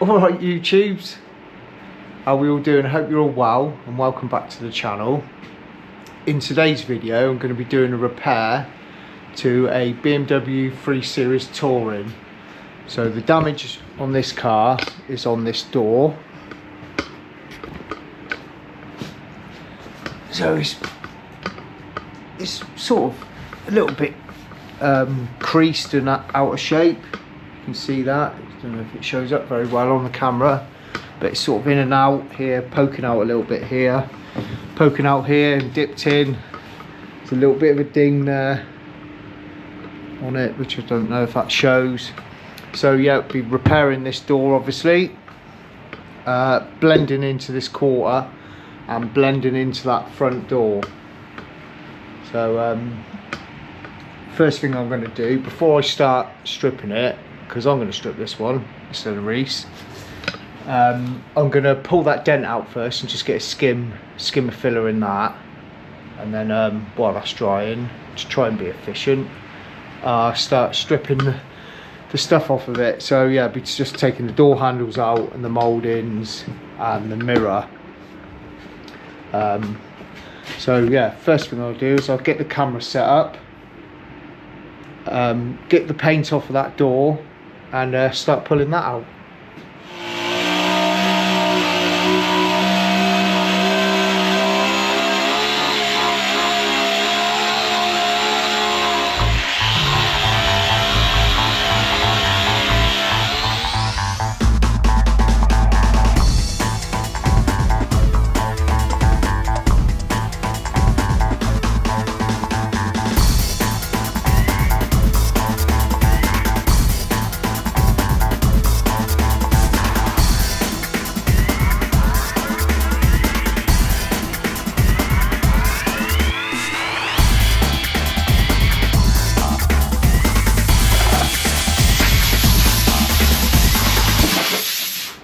Alright YouTubes, how are we all doing? I hope you're all well and welcome back to the channel. In today's video I'm going to be doing a repair to a BMW 3 Series Touring. So the damage on this car is on this door. So it's sort of a little bit creased and out of shape. You can see that. I don't know if it shows up very well on the camera, but it's sort of in and out here, poking out a little bit here, poking out here and dipped in. There's a little bit of a ding there on it, which I don't know if that shows. So yeah, be repairing this door obviously, blending into this quarter and blending into that front door. So first thing I'm going to do before I start stripping it, because I'm going to strip this one instead of Reese, I'm going to pull that dent out first and just get a skim of filler in that, and then while that's drying, to try and be efficient, start stripping the stuff off of it. So yeah, be just taking the door handles out and the mouldings and the mirror. So yeah, first thing I'll do is I'll get the camera set up, get the paint off of that door and start pulling that out.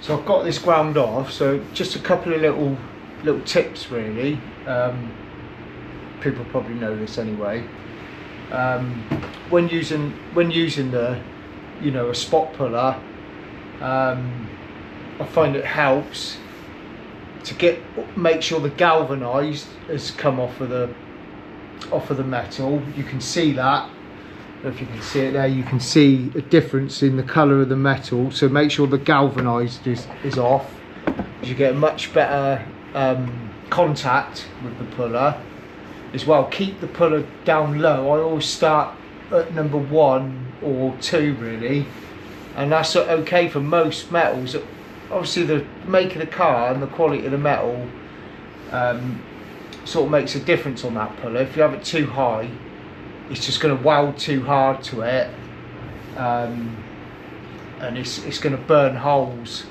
So I've got this ground off, so just a couple of little tips really. People probably know this anyway. When using the, a spot puller, I find it helps to make sure the galvanised has come off of the metal. You can see that. If you can see it there, you can see a difference in the colour of the metal, so make sure the galvanised is off, because you get a much better contact with the puller as well. Keep the puller down low. I always start at number 1 or 2 really, and that's okay for most metals. Obviously the make of the car and the quality of the metal sort of makes a difference on that puller. If you have it too high, it's just going to weld too hard to it, and it's going to burn holes,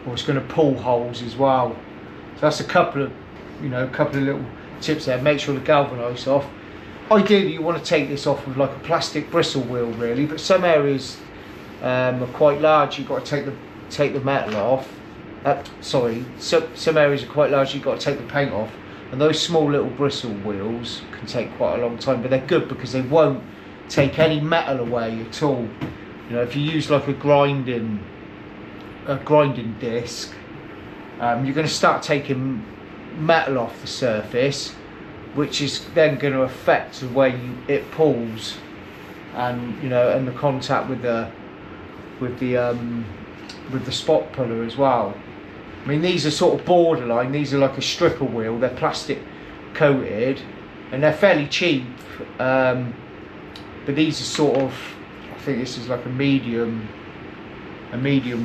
or it's going to pull holes as well. So that's a couple of little tips there. Make sure the galvanised off. Ideally you want to take this off with like a plastic bristle wheel really, but some areas are quite large, you've got to take the metal off. Some areas are quite large, you've got to take the paint off. And those small little bristle wheels can take quite a long time, but they're good because they won't take any metal away at all. If you use like a grinding disc, you're going to start taking metal off the surface, which is then going to affect the way it pulls, and and the contact with the spot puller as well. I mean, these are sort of borderline. These are like a stripper wheel. They're plastic coated and they're fairly cheap, but these are sort of, I think this is like a medium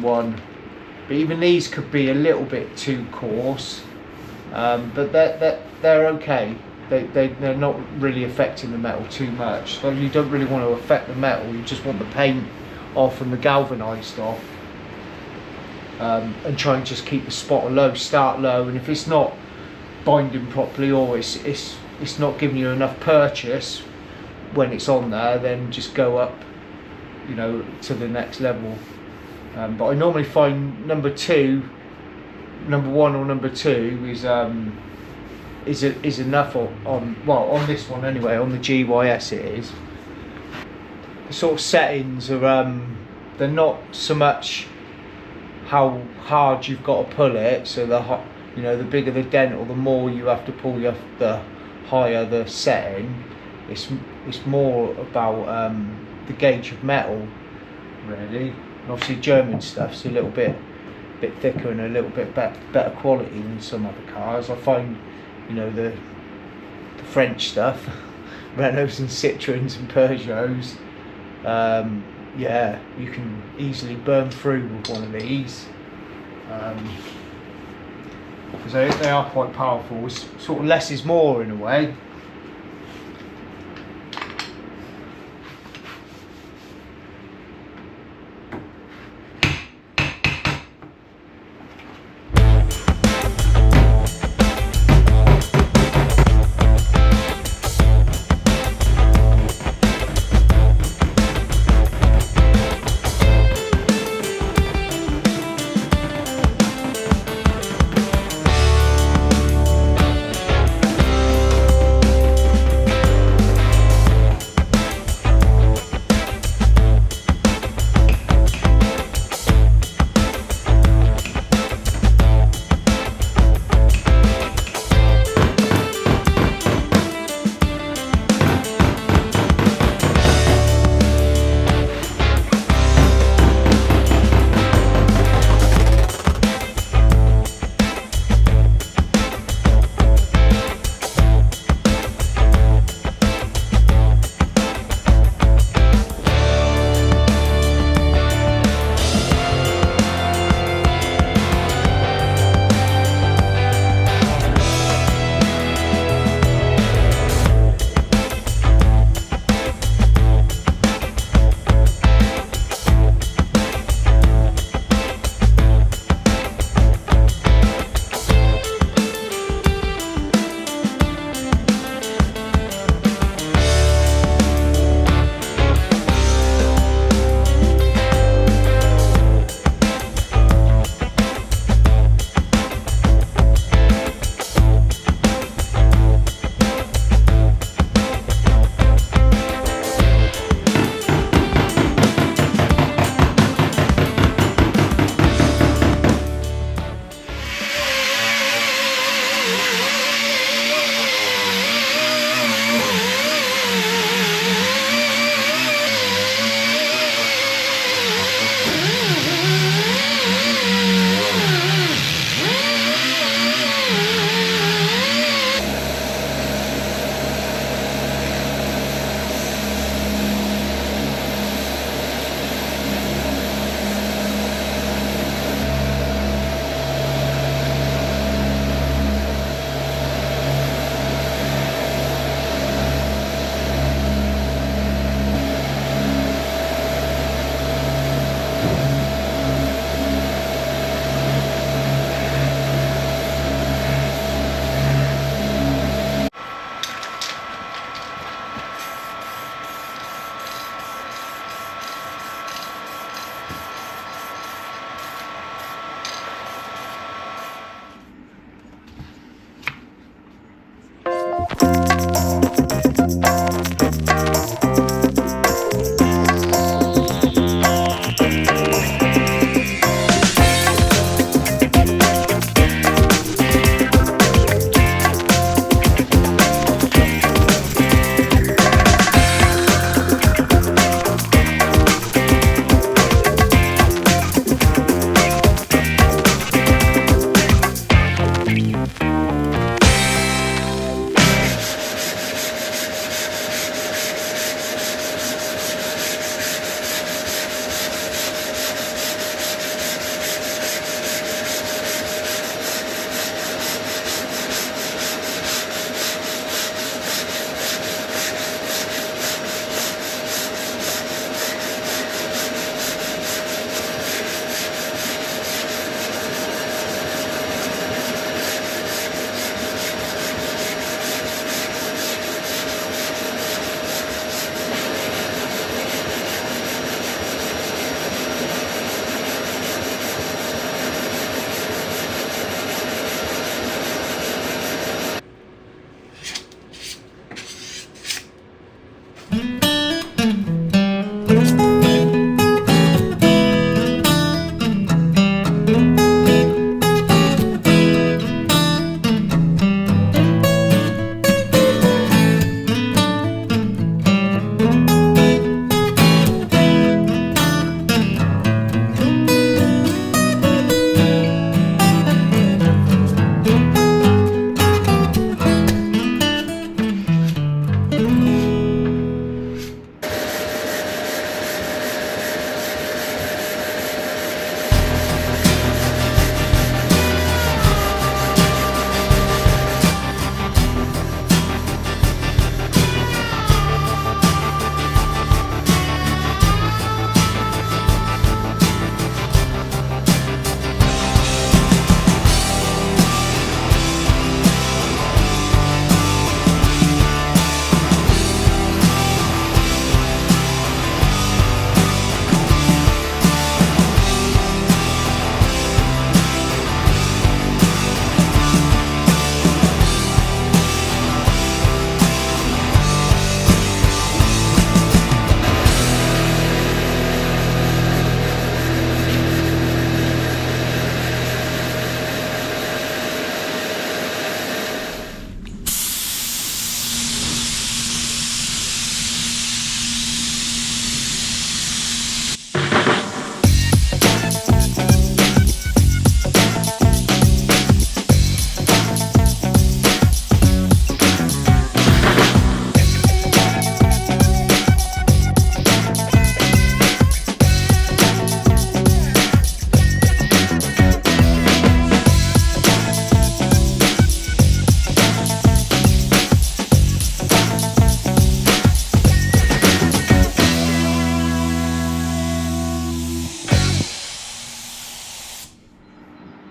one, but even these could be a little bit too coarse, but they're okay. They're not really affecting the metal too much. So you don't really want to affect the metal, you just want the paint off and the galvanised off. And try and just keep the spotter low, start low, and if it's not binding properly, or it's not giving you enough purchase when it's on there, then just go up to the next level. But I normally find number 1 or number 2 is enough on this one anyway. On the GYS it is. The sort of settings are they're not so much how hard you've got to pull it. So you know, the bigger the dent or the more you have to pull, the higher the setting. It's more about the gauge of metal, really. And obviously German stuff's a little bit thicker and a little bit better quality than some other cars. I find, you know, the French stuff, Renaults and Citroens and Peugeots, yeah, you can easily burn through with one of these, because they are quite powerful. It's sort of less is more in a way.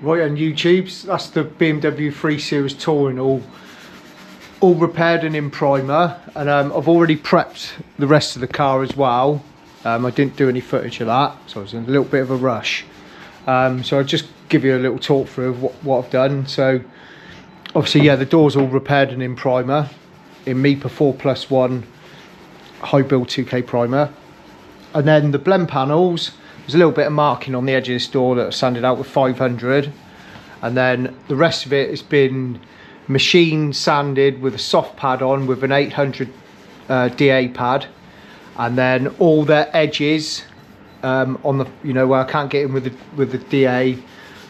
right on YouTube. That's the BMW 3 Series Touring, all repaired and in primer. And I've already prepped the rest of the car as well. I didn't do any footage of that, so I was in a little bit of a rush. So I'll just give you a little talk through of what I've done. So obviously, yeah, the door's all repaired and in primer, in Mipa 4+1 high build 2K primer. And then the blend panels, there's a little bit of marking on the edge of this door that I sanded out with 500. And then the rest of it has been machine sanded with a soft pad on with an 800 DA pad. And then all the edges on the, you know, where I can't get in with the DA,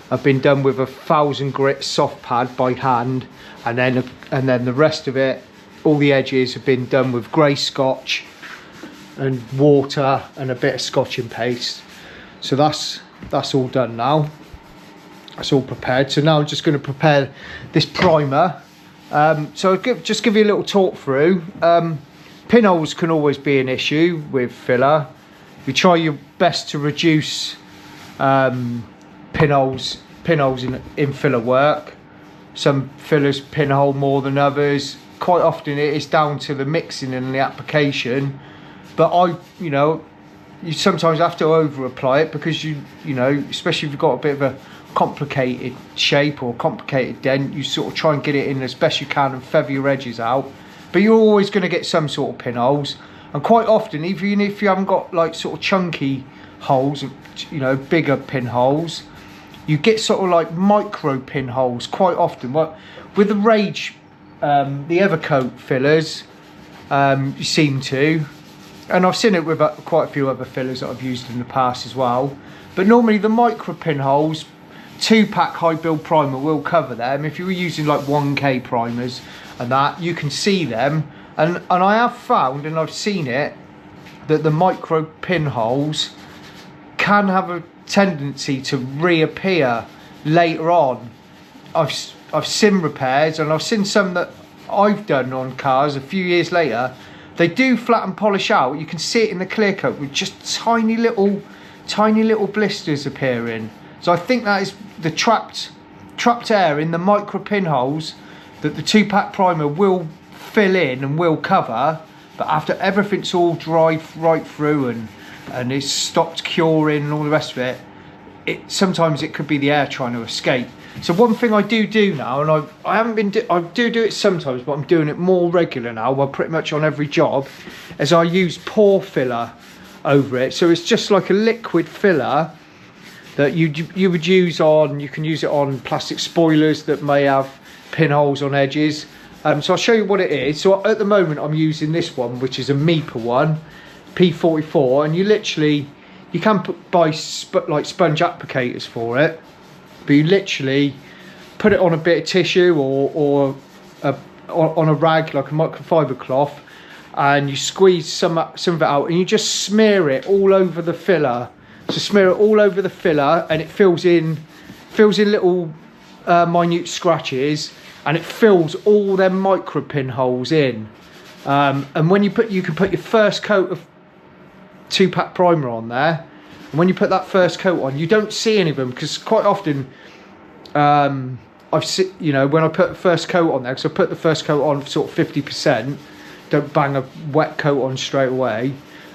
have been done with a 1000 grit soft pad by hand. And then the rest of it, all the edges have been done with grey scotch and water and a bit of scotching paste. So that's all done now. That's all prepared. So now I'm just going to prepare this primer. So I'll just give you a little talk through. Pinholes can always be an issue with filler. You try your best to reduce pinholes in filler work. Some fillers pinhole more than others. Quite often it is down to the mixing and the application. But you sometimes have to over apply it because you know, especially if you've got a bit of a complicated shape or complicated dent, you sort of try and get it in as best you can and feather your edges out. But you're always going to get some sort of pinholes, and quite often, even if you haven't got like sort of chunky holes, you know, bigger pinholes, you get sort of like micro pinholes quite often. Well, with the Rage, the Evercoat fillers, you seem to. And I've seen it with quite a few other fillers that I've used in the past as well. But normally the micro pinholes, 2-pack high build primer will cover them. If you were using like 1K primers and that, you can see them. And I have found, and I've seen it, that the micro pinholes can have a tendency to reappear later on. I've seen repairs, and I've seen some that I've done on cars a few years later. They do flat and polish out. You can see it in the Clearcoat with just tiny little blisters appearing. So I think that is the trapped air in the micro pinholes that the 2-pack primer will fill in and will cover. But after everything's all dried right through and it's stopped curing and all the rest of it, sometimes it could be the air trying to escape. So one thing I do now, and I do it sometimes, but I'm doing it more regular now, well, pretty much on every job, is I use pore filler over it. So it's just like a liquid filler that you would use on, you can use it on plastic spoilers that may have pinholes on edges. So I'll show you what it is. So at the moment I'm using this one, which is a Mipa one, P44, and you can buy like sponge applicators for it. But you literally put it on a bit of tissue or on a rag, like a microfiber cloth, and you squeeze some of it out, and you just smear it all over the filler. So smear it all over the filler, and it fills in little minute scratches, and it fills all them micro pinholes in. And when you can put your first coat of 2-pack primer on there. And when you put that first coat on, you don't see any of them, because quite often I've seen, you know, when I put the first coat on there, because I put the first coat on sort of 50%, don't bang a wet coat on straight away.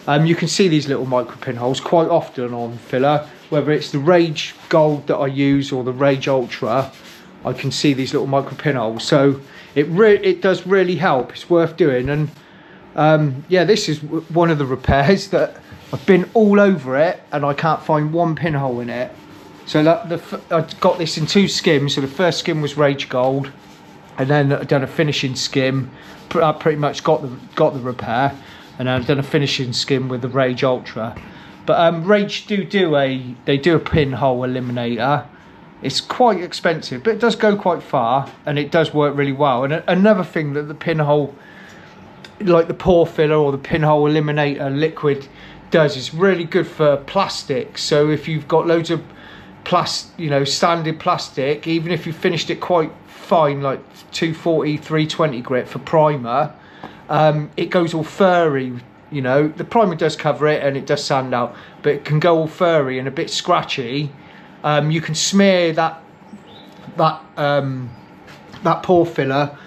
You can see these little micro pinholes quite often on filler, whether it's the Rage Gold that I use or the Rage Ultra. I can see these little micro pinholes, so it does really help. It's worth doing. And yeah, this is one of the repairs that I've been all over it and I can't find one pinhole in it. So I got this in 2 skims. So the first skim was Rage Gold, and then I've done a finishing skim. I pretty much got the repair, and then I've done a finishing skim with the Rage Ultra. But Rage do a pinhole eliminator. It's quite expensive, but it does go quite far, and it does work really well. And another thing that the pinhole, like the pore filler or the pinhole eliminator liquid, does is really good for plastic. So if you've got loads of standard plastic, even if you finished it quite fine, like 240, 320 grit for primer, it goes all furry. You know, the primer does cover it and it does sand out, but it can go all furry and a bit scratchy. You can smear that that pore filler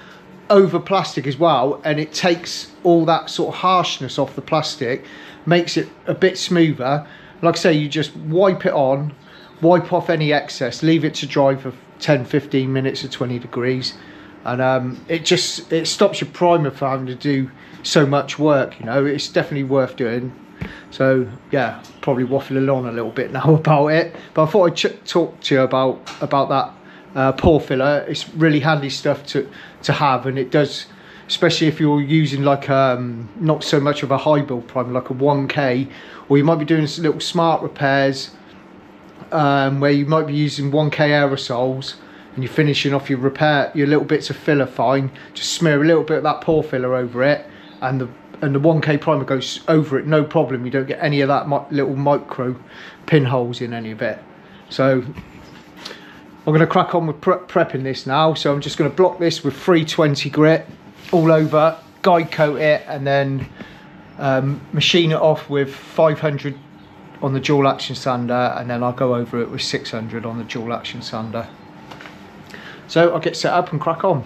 over plastic as well, and it takes all that sort of harshness off the plastic, makes it a bit smoother. Like I say, you just wipe it on, wipe off any excess, leave it to dry for 10-15 minutes at 20 degrees, and it stops your primer from having to do so much work. You know, it's definitely worth doing. So yeah, probably waffling on a little bit now about it, but I thought I'd talk to you about that pore filler. It's really handy stuff to have, and it does, especially if you're using like not so much of a high build primer, like a 1K, or you might be doing some little smart repairs where you might be using 1K aerosols, and you're finishing off your little bits of filler fine. Just smear a little bit of that pore filler over it, and the 1K primer goes over it, no problem. You don't get any of that little micro pinholes in any of it. So I'm going to crack on with prepping this now. So I'm just going to block this with 320 grit all over, guide coat it, and then machine it off with 500 on the dual action sander, and then I'll go over it with 600 on the dual action sander. So I'll get set up and crack on.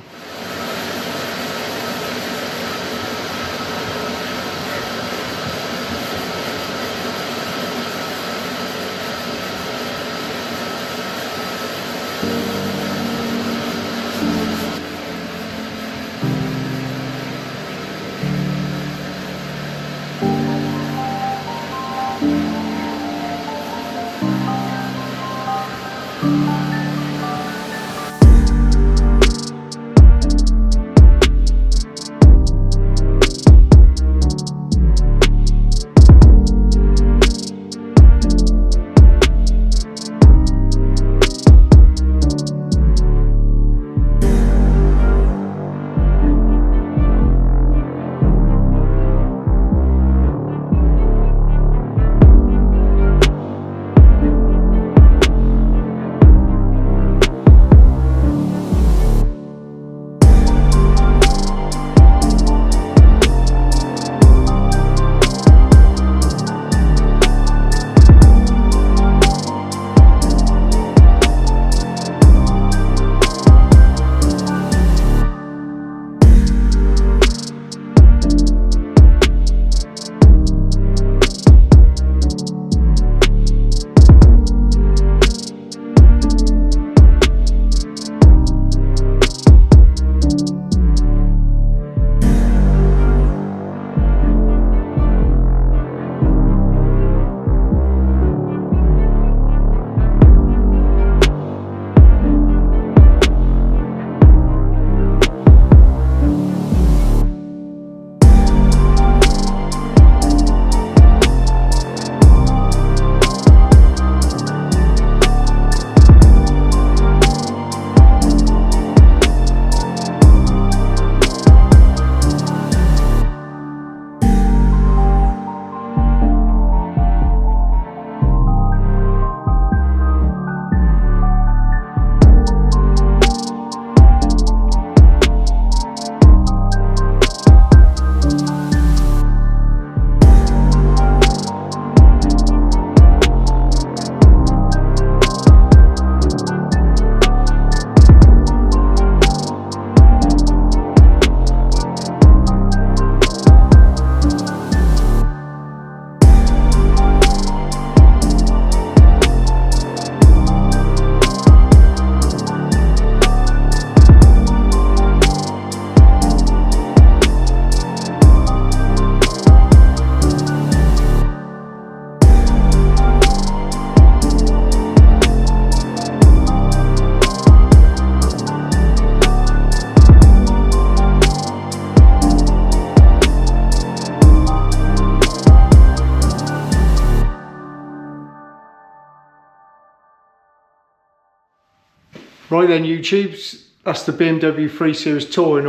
Right then, YouTubes, that's the BMW 3 Series Touring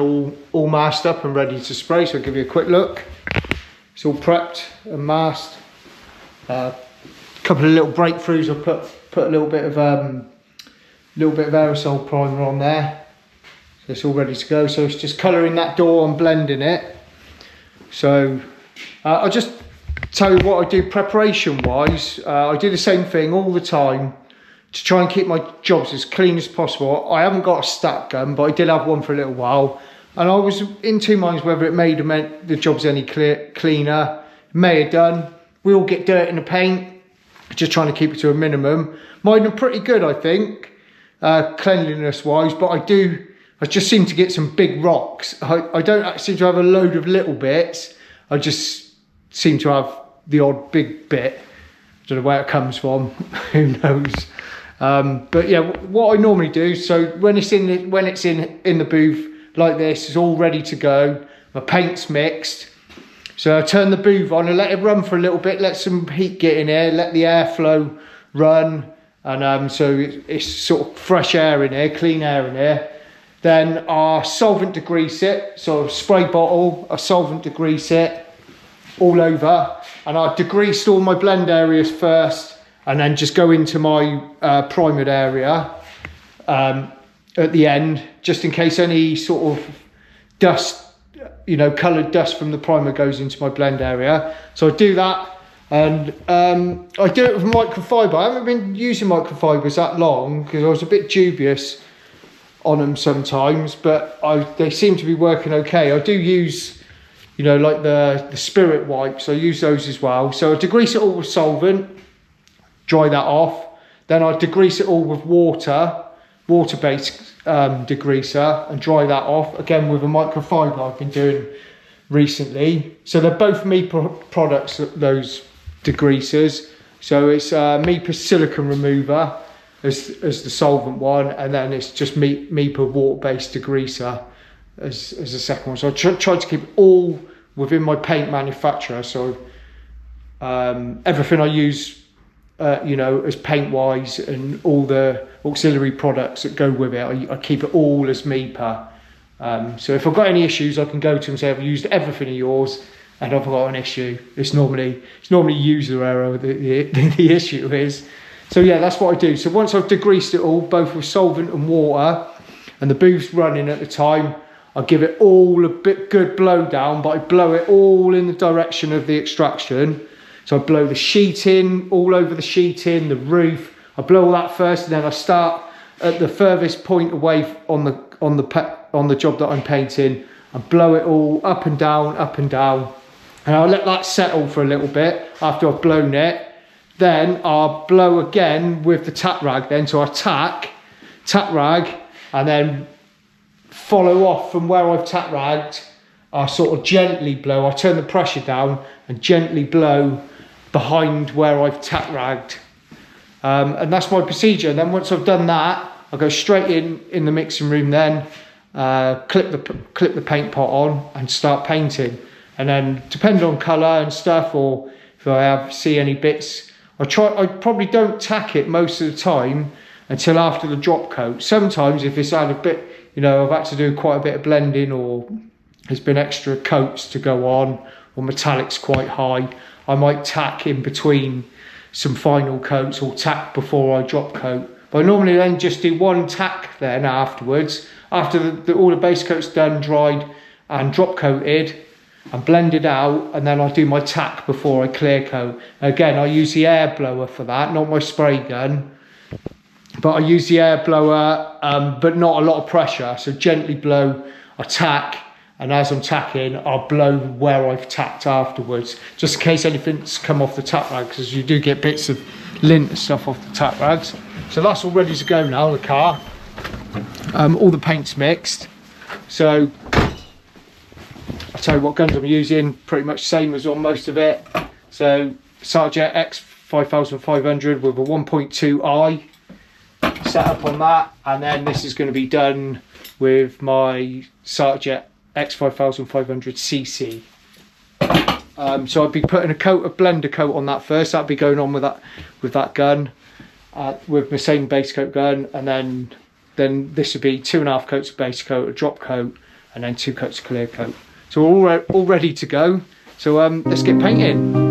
all masked up and ready to spray. So I'll give you a quick look. It's all prepped and masked. A couple of little breakthroughs. I've put a little bit of aerosol primer on there. So it's all ready to go. So it's just colouring that door and blending it. So I'll just tell you what I do preparation wise. I do the same thing all the time. to try and keep my jobs as clean as possible. I haven't got a stack gun, but I did have one for a little while, and I was in two minds whether it made the jobs any cleaner. It may have done. We all get dirt in the paint, just trying to keep it to a minimum. Mine are pretty good, I think, cleanliness wise, but I just seem to get some big rocks. I don't seem to have a load of little bits. I just seem to have the odd big bit. I don't know where it comes from. Who knows? But yeah, what I normally do, so when it's in the booth like this, it's all ready to go. My paint's mixed. So I turn the booth on and let it run for a little bit, let some heat get in here, let the airflow run, and so it's sort of fresh air in here, clean air in here. Then our solvent degrease it, so a spray bottle, a solvent degrease it all over, and I degreased all my blend areas first, and then just go into my primered area at the end, just in case any sort of dust, you know, coloured dust from the primer goes into my blend area. So I do that, and I do it with microfiber. I haven't been using microfibers that long because I was a bit dubious on them sometimes, but they seem to be working okay. I do use, you know, like the spirit wipes, I use those as well. So I degrease it all with solvent, dry that off, then I degrease it all with water-based degreaser, and dry that off again with a microfiber I've been doing recently. So they're both Mipa products, those degreasers. So it's Mipa silicone remover as the solvent one, and then it's just Mipa water-based degreaser as the second one. So I try to keep it all within my paint manufacturer. So everything I use, you know, as paint wise, and all the auxiliary products that go with it, I keep it all as Mipa. So if I've got any issues, I can go to them and say, I've used everything of yours and I've got an issue. It's normally user error the issue is. So yeah, that's what I do. So once I've degreased it all, both with solvent and water, and the booth's running at the time, I give it all a bit good blow down, but I blow it all in the direction of the extraction. So I blow the sheeting, all over the sheeting, the roof. I blow all that first, and then I start at the furthest point away on the job that I'm painting, and blow it all up and down, and I'll let that settle for a little bit after I've blown it. Then I'll blow again with the tack rag. Then so I tack rag, and then follow off from where I've tack ragged. I sort of gently blow. I turn the pressure down and gently blow behind where I've tack ragged, and that's my procedure. And then once I've done that, I go straight in the mixing room. Then clip the paint pot on and start painting. And then depending on colour and stuff, or if I see any bits, I probably don't tack it most of the time until after the drop coat. Sometimes if it's had a bit, you know, I've had to do quite a bit of blending, or there's been extra coats to go on, or metallic's quite high, I might tack in between some final coats, or tack before I drop coat. But I normally then just do one tack then afterwards, after all the base coat's done, dried and drop coated and blended out, and then I do my tack before I clear coat. Again, I use the air blower for that, not my spray gun, but I use the air blower, but not a lot of pressure. So gently blow, I tack, and as I'm tacking, I'll blow where I've tacked afterwards, just in case anything's come off the tack rag, because you do get bits of lint and stuff off the tack rags. So that's all ready to go now, the car. All the paint's mixed. So I'll tell you what guns I'm using, pretty much same as on most of it. So Satajet X5500 with a 1.2i set up on that, and then this is going to be done with my Satajet X5500cc. So I'd be putting a blender coat on that first. That'd be going on with that gun, with the same base coat gun, and then this would be 2.5 coats of base coat, a drop coat, and then 2 coats of clear coat. So we're all ready to go. So let's get painting.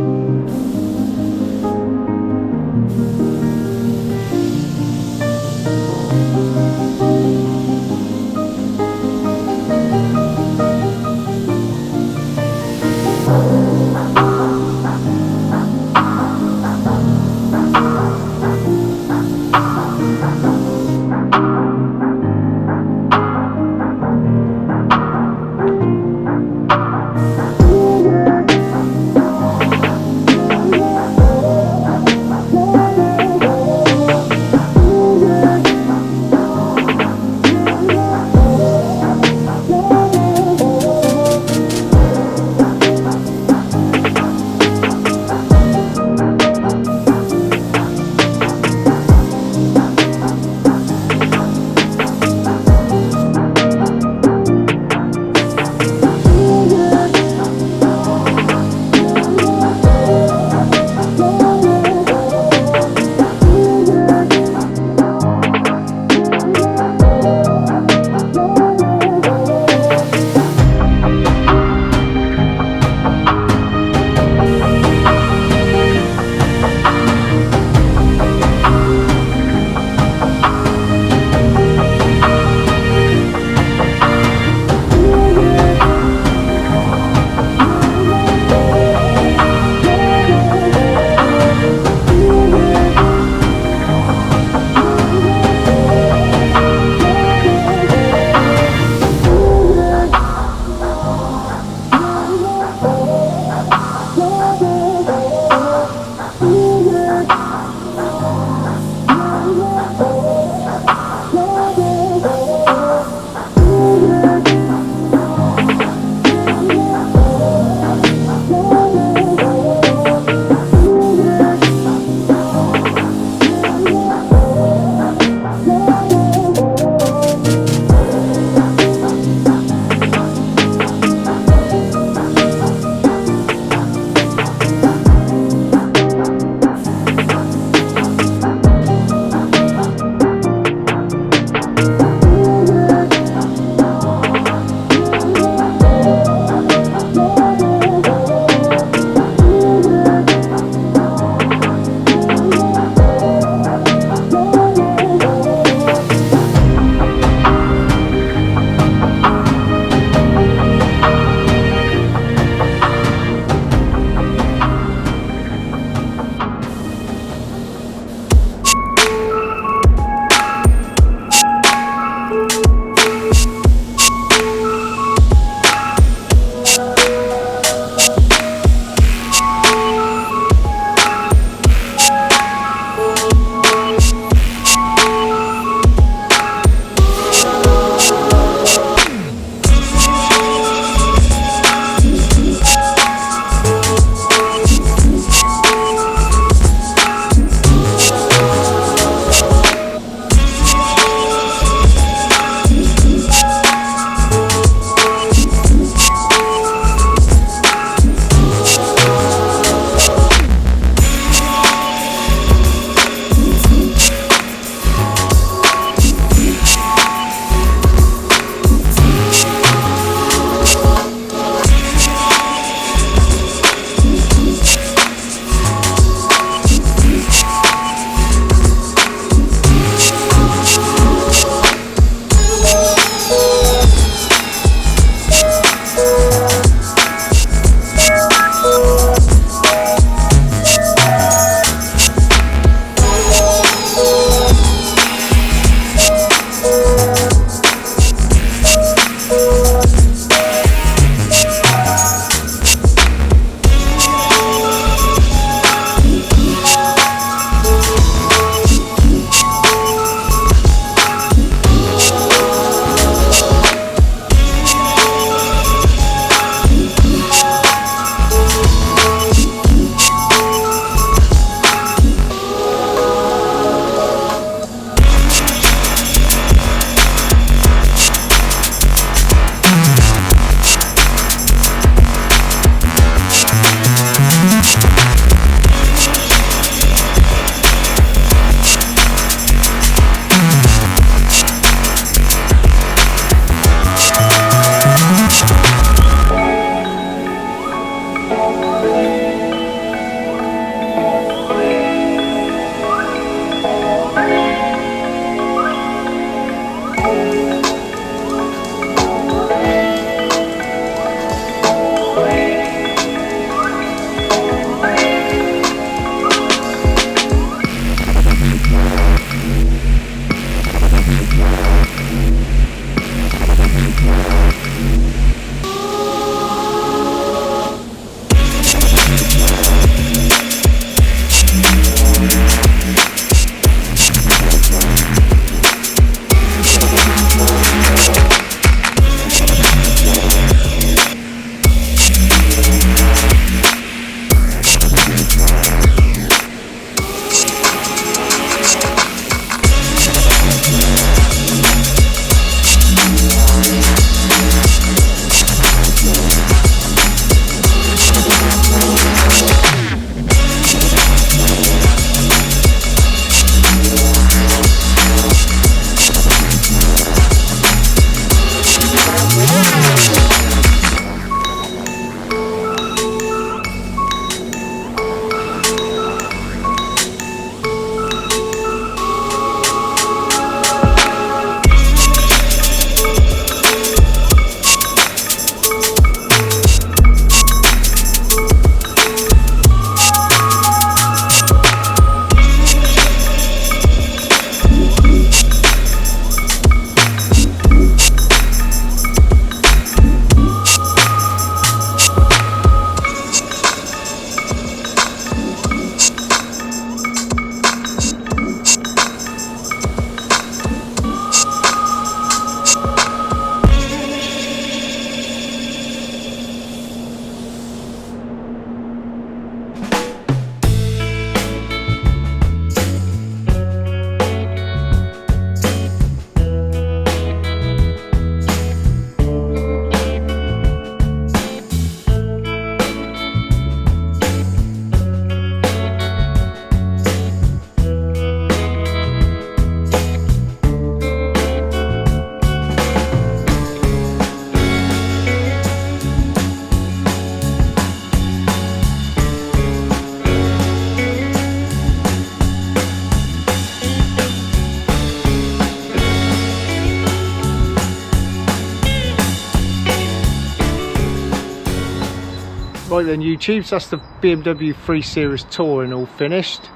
Right then YouTube, so that's the BMW 3 Series Touring all finished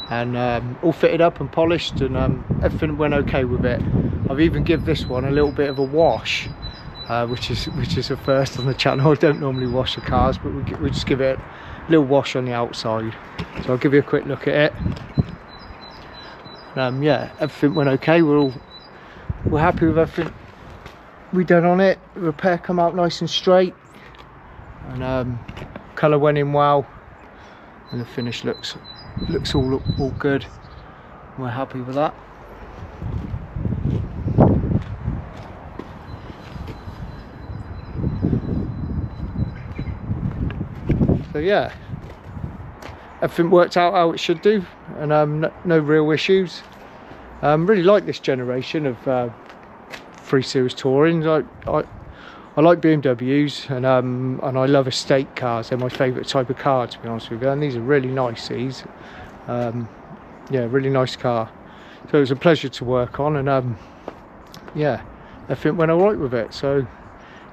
and all fitted up and polished, and everything went okay with it. I've even given this one a little bit of a wash, which is a first on the channel. I don't normally wash the cars, but we just give it a little wash on the outside. So I'll give you a quick look at it. Yeah, everything went okay. We're happy with everything we done on it. The repair come out nice and straight, and colour went in well, and the finish looks all good. We're happy with that. So yeah, everything worked out how it should do, and no real issues. Really like this generation of 3 Series Tourings. I like BMWs, and I love estate cars. They're my favourite type of car, to be honest with you, and these are really nice, these. Yeah, really nice car. So it was a pleasure to work on, and yeah, everything went alright with it. So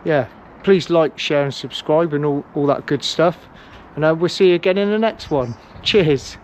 yeah, please like, share and subscribe and all that good stuff, and we'll see you again in the next one. Cheers.